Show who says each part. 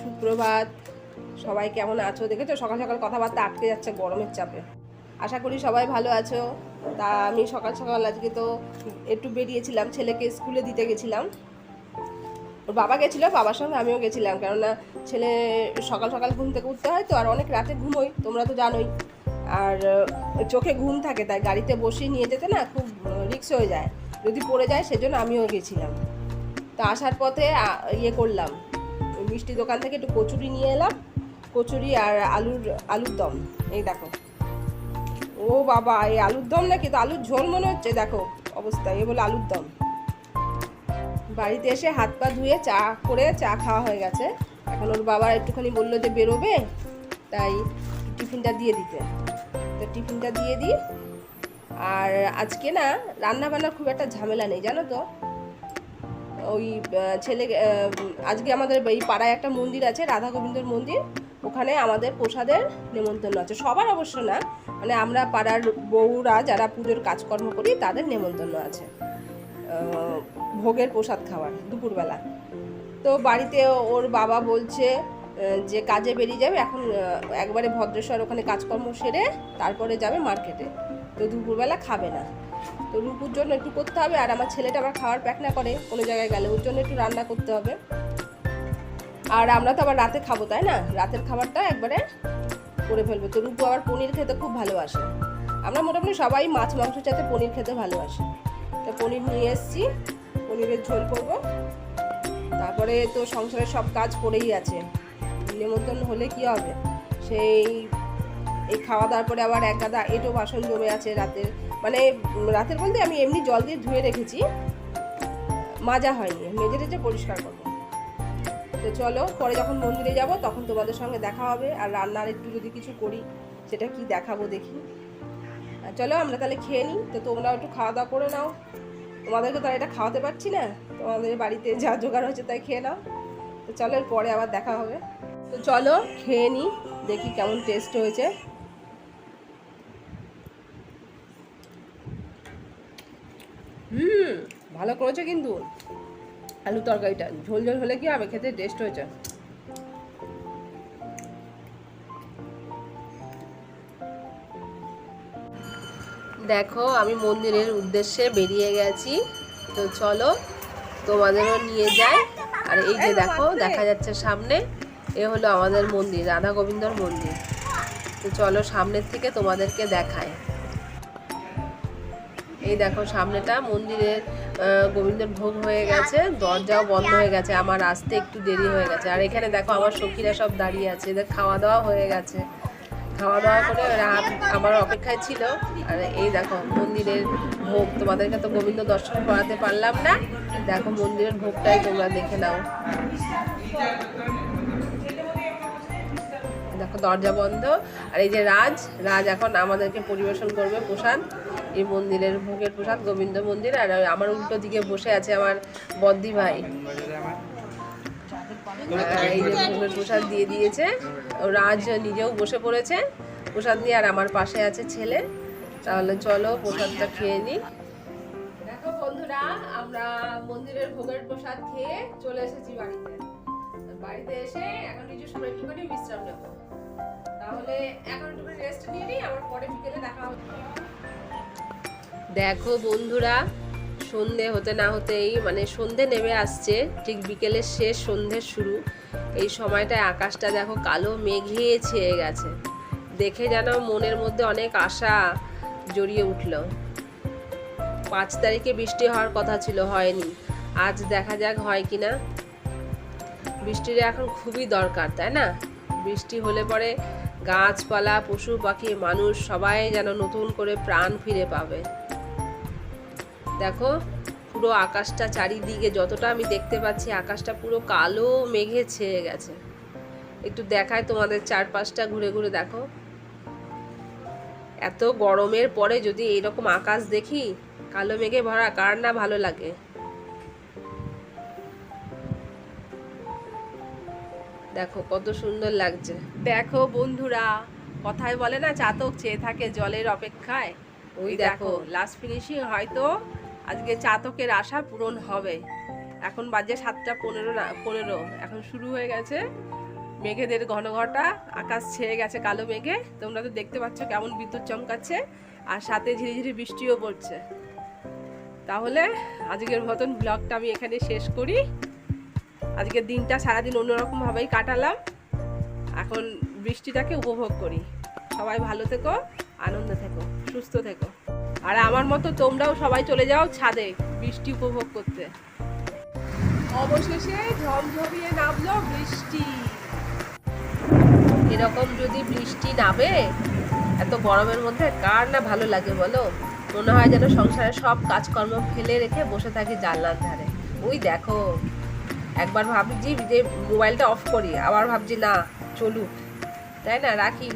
Speaker 1: সুপ্রভাত। সবাই কেমন আছো? দেখেছো সকাল সকাল কথাবার্তা আটকে যাচ্ছে গরমের চাপে। আশা করি সবাই ভালো আছো। তা আমি সকাল সকাল আজকে তো একটু বেরিয়েছিলাম, ছেলেকে স্কুলে দিতে গেছিলাম। ওর বাবা গেছিলো, বাবার সঙ্গে আমিও গেছিলাম, কেননা ছেলে সকাল সকাল ঘুম থেকে উঠতে হয় তো, আর অনেক রাতে ঘুমোই, তোমরা তো জানোই। আর চোখে ঘুম থাকে, তাই গাড়িতে বসিয়ে নিয়ে যেতে না খুব রিস্ক হয়ে যায়, যদি পড়ে যায়, সেজন্য আমিও গেছিলাম। তা আসার পথে ইয়ে করলাম, মিষ্টি দোকান থেকে একটু কচুরি নিয়ে এলাম, কচুরি আর আলুর দম। এই দেখো, ও বাবা, এই আলুর দম নাকি, তো আলুর ঝোল মনে হচ্ছে, দেখো অবস্থা, এ বলে আলুর দম। বাড়িতে এসে হাত পা ধুয়ে চা করে চা খাওয়া হয়ে গেছে। এখন ওর বাবা একটুখানি বললো যে বেরোবে, তাই টিফিনটা দিয়ে দিতে, তো টিফিনটা দিয়ে দিই। আর আজকে না রান্না বান্নার খুব একটা ঝামেলা নেই, জানো তো। ওই ছেলে আজকে আমাদের এই পাড়ায় একটা মন্দির আছে, রাধা গোবিন্দর মন্দির, ওখানে আমাদের প্রসাদের নেমন্তন্ন আছে, সবার অবশ্য না, মানে আমরা পাড়ার বউরা যারা পুজোর কাজকর্ম করি তাদের নেমন্তন্ন আছে ভোগের প্রসাদ খাওয়ার দুপুরবেলা। তো বাড়িতে ওর বাবা বলছে যে কাজে বেরিয়ে যাবে এখন, একবারে ভদ্রেশ্বর ওখানে কাজকর্ম সেরে তারপরে যাবে মার্কেটে, তো দুপুরবেলা খাবে না। তো রূপুর জন্য একটু করতে হবে, আর আমার ছেলেটা আবার খাওয়ার প্যাক না করে কোনো জায়গায় গেলে, ওর জন্য একটু রান্না করতে হবে। আর আমরা তো আবার রাতে খাবো, তাই না, রাতের খাবারটা একবারে করে ফেলবো। তো রূপু আবার পনির খেতে খুব ভালোবাসে, আমরা মোটামুটি সবাই মাছ মাংসের সাথে পনির খেতে ভালোবাসি। তো পনির নিয়ে এসেছি, পনিরের ঝোল করবো। তারপরে তো সংসারের সব কাজ পড়েই আছে, নেমন্তন্ন হলে কি হবে, সেই এই খাওয়া দাওয়ার পরে আবার এক গাদা এঁটো বাসন জমে আছে রাতের, মানে রাতের বলতে আমি এমনি জল দিয়ে ধুয়ে রেখেছি, মাজা হয়নি, মেজে টেজে পরিষ্কার করবো। তো চলো, পরে যখন মন্দিরে যাব তখন তোমাদের সঙ্গে দেখা হবে, আর রান্নার একটু যদি কিছু করি সেটা কি দেখাবো দেখি। আর চলো আমরা তাহলে খেয়ে নিই, তো তোমরাও একটু খাওয়া দাওয়া করে নাও, তোমাদেরকে তো আর এটা খাওয়াতে পারছি না, তোমাদের বাড়িতে যা জোগাড় হয়েছে তাই খেয়ে নাও। তো চলো, পরে আবার দেখা হবে। তো চলো খেয়ে নিই, দেখি কেমন টেস্ট হয়েছে। ভালো করেছে কিন্তু আলু তরকারিটা, ঝোল ঝোল হলে কি হবে, খেতে টেস্ট হয়েছে। দেখো আমি মন্দিরের উদ্দেশ্যে বেরিয়ে গেছি, তো চলো তোমাদেরও নিয়ে যাই। আর এই যে দেখো দেখা যাচ্ছে সামনে, এ হলো আমাদের মন্দির, রাধা গোবিন্দর মন্দির। তো চলো সামনের থেকে তোমাদেরকে দেখায়। এই দেখো সামনেটা মন্দিরের, গোবিন্দর ভোগ হয়ে গেছে, দরজাও বন্ধ হয়ে গেছে, আমার আসতে একটু দেরি হয়ে গেছে। আর এখানে দেখো আমার সখীরা সব দাঁড়িয়ে আছে, এদের খাওয়া দাওয়া হয়ে গেছে, খাওয়া দাওয়া করে ওরা আমার অপেক্ষায় ছিল। আর এই দেখো মন্দিরের ভোগ, তোমাদেরকে তো গোবিন্দ দর্শন করাতে পারলাম না, দেখো মন্দিরের ভোগটাই তোমরা দেখে নাও। দেখো দরজা বন্ধ, আর এই যে রাজ এখন আমাদেরকে পরিবেশন করবে প্রসাদ, এই মন্দিরের ভোগের প্রসাদ, গোবিন্দ মন্দির। আর আমার উল্টো দিকে বসে আছে আমার বদ্দি ভাই, এই যে ভোগের প্রসাদ দিয়ে দিয়েছে, রাজ নিজেও বসে পড়েছে প্রসাদ নিয়ে, আর আমার পাশে আছে ছেলে। তাহলে চলো প্রসাদটা খেয়ে নিই। দেখো বন্ধুরা, আমরা মন্দিরের ভোগের প্রসাদ খেয়ে চলে এসেছি বাড়িতে এসে এখন নিজের সময় একটুখানি বিশ্রাম নেবো, তাহলে এখন একটুখানি রেস্ট নিয়ে নিই, আবার পরে বিকেলে দেখা হবে। দেখো বন্ধুরা, সন্ধে হতে না হতেই, মানে সন্ধে নেমে আসছে, ঠিক বিকেলের শেষ সন্ধ্যের শুরু, এই সময়টায় আকাশটা দেখো কালো মেঘে ছেয়ে গেছে, দেখে যেন মনের মধ্যে অনেক আশা জড়িয়ে উঠল। 5 তারিখে বৃষ্টি হওয়ার কথা ছিল, হয়নি, আজ দেখা যাক হয় কিনা। বৃষ্টির এখন খুবই দরকার, তাই না, বৃষ্টি হলে পরে গাছপালা, পশু পাখি, মানুষ সবাই যেন নতুন করে প্রাণ ফিরে পাবে। দেখো পুরো আকাশটা চারিদিকে যতটা আমি দেখতে পাচ্ছি, আকাশটা পুরো কালো মেঘে ছেয়ে গেছে। একটু দেখায় তোমাদের চারপাশটা ঘুরে ঘুরে, দেখো এত গরমের পরে যদি এইরকম আকাশ দেখি কালো মেঘে ভরা, কার না ভালো লাগে। দেখো কত সুন্দর লাগছে। দেখো বন্ধুরা, কথায় বলে না চাতক চেয়ে থাকে জলের অপেক্ষায়, ওই দেখো লাস্ট ফিনিশিং, হয়তো আজকে চাতকের আশা পূরণ হবে। এখন বাজে 7টা 15, এখন শুরু হয়ে গেছে মেঘেদের ঘন ঘটা, আকাশ ছেয়ে গেছে কালো মেঘে। তোমরা তো দেখতে পাচ্ছ কেমন বিদ্যুৎ চমকাচ্ছে, আর সাথে ঝিরিঝিরি বৃষ্টিও পড়ছে। তাহলে আজকের মতন ব্লগটা আমি এখানে শেষ করি। আজকের দিনটা সারাদিন অন্যরকম ভাবেই কাটালাম, এখন বৃষ্টিটাকে উপভোগ করি। সবাই ভালো থেকো, আনন্দ থেকো, সুস্থ থেকো। আর আমার মতো তোমরাও সবাই চলে যাও ছাদে বৃষ্টি উপভোগ করতে। অবশেষে ঝমঝমিয়ে নামলো বৃষ্টি। এরকম যদি বৃষ্টি নামে এত গরমের মধ্যে কার না ভালো লাগে বলো? মনে হয় যেন সংসারের সব কাজকর্ম ফেলে রেখে বসে থাকি জানলার ধারে। ওই দেখো, একবার ভাবছি যে মোবাইলটা অফ করি, আবার ভাবছি না চলুক, তাই না, রাখি।